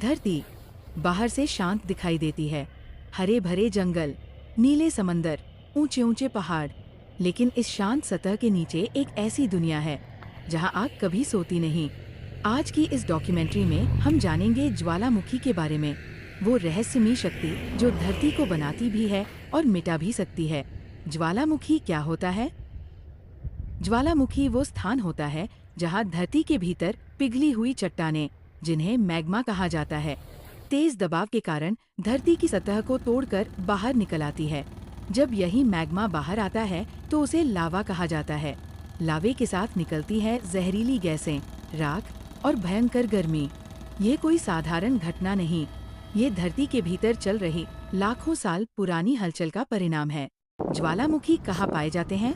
धरती बाहर से शांत दिखाई देती है, हरे भरे जंगल, नीले समंदर, ऊंचे ऊंचे पहाड़। लेकिन इस शांत सतह के नीचे एक ऐसी दुनिया है जहां आग कभी सोती नहीं। आज की इस डॉक्यूमेंट्री में हम जानेंगे ज्वालामुखी के बारे में, वो रहस्यमयी शक्ति जो धरती को बनाती भी है और मिटा भी सकती है। ज्वालामुखी क्या होता है? ज्वालामुखी वो स्थान होता है जहां धरती के भीतर पिघली हुई चट्टानें, जिन्हें मैग्मा कहा जाता है, तेज दबाव के कारण धरती की सतह को तोड़कर बाहर निकल आती है। जब यही मैग्मा बाहर आता है तो उसे लावा कहा जाता है। लावे के साथ निकलती है जहरीली गैसें, राख और भयंकर गर्मी। ये कोई साधारण घटना नहीं, ये धरती के भीतर चल रही लाखों साल पुरानी हलचल का परिणाम है। ज्वालामुखी कहाँ पाए जाते हैं?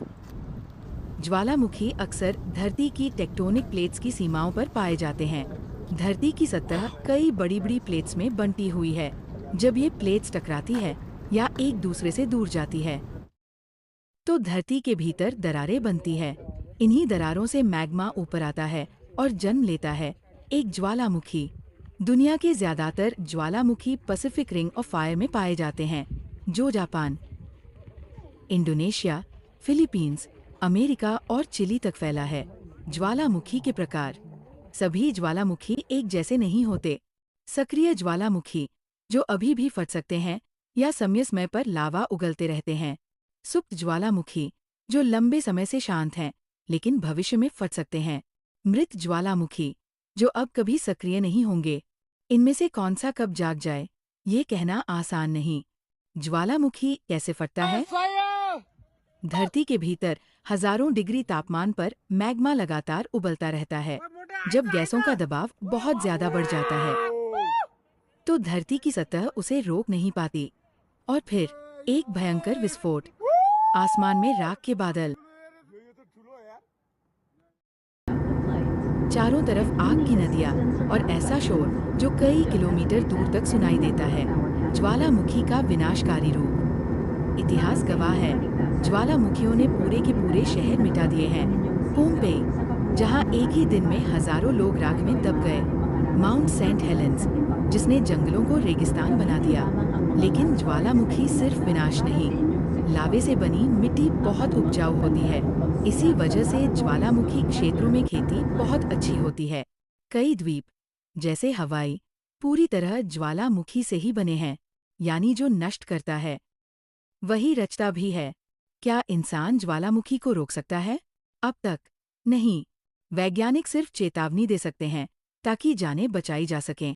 ज्वालामुखी अक्सर धरती की टेक्टोनिक प्लेट्स की सीमाओं पर पाए जाते हैं। धरती की सतह कई बड़ी बड़ी प्लेट्स में बंटी हुई है। जब ये प्लेट्स टकराती है या एक दूसरे से दूर जाती है तो धरती के भीतर दरारें बनती है। इन्हीं दरारों से मैग्मा ऊपर आता है और जन्म लेता है एक ज्वालामुखी। दुनिया के ज्यादातर ज्वालामुखी पैसिफिक रिंग ऑफ फायर में पाए जाते हैं, जो जापान, इंडोनेशिया, फिलीपींस, अमेरिका और चिली तक फैला है। ज्वालामुखी के प्रकार। सभी ज्वालामुखी एक जैसे नहीं होते। सक्रिय ज्वालामुखी, जो अभी भी फट सकते हैं या समय समय पर लावा उगलते रहते हैं। सुप्त ज्वालामुखी, जो लंबे समय से शांत हैं लेकिन भविष्य में फट सकते हैं। मृत ज्वालामुखी, जो अब कभी सक्रिय नहीं होंगे। इनमें से कौन सा कब जाग जाए, ये कहना आसान नहीं। ज्वालामुखी कैसे फटता है? धरती के भीतर हजारों डिग्री तापमान पर मैग्मा लगातार उबलता रहता है। जब गैसों का दबाव बहुत ज्यादा बढ़ जाता है तो धरती की सतह उसे रोक नहीं पाती और फिर एक भयंकर विस्फोट। आसमान में राख के बादल, चारों तरफ आग की नदियां और ऐसा शोर जो कई किलोमीटर दूर तक सुनाई देता है। ज्वालामुखी का विनाशकारी रूप। इतिहास गवाह है, ज्वालामुखियों ने पूरे के पूरे शहर मिटा दिए हैं। पोम्पेई, जहां एक ही दिन में हजारों लोग राख में दब गए। माउंट सेंट हेलेंस, जिसने जंगलों को रेगिस्तान बना दिया। लेकिन ज्वालामुखी सिर्फ विनाश नहीं, लावे से बनी मिट्टी बहुत उपजाऊ होती है। इसी वजह से ज्वालामुखी क्षेत्रों में खेती बहुत अच्छी होती है। कई द्वीप, जैसे हवाई, पूरी तरह ज्वालामुखी से ही बने हैं, यानी जो नष्ट करता है वही रचता भी है। क्या इंसान ज्वालामुखी को रोक सकता है? अब तक नहीं। वैज्ञानिक सिर्फ चेतावनी दे सकते हैं ताकि जानें बचाई जा सकें।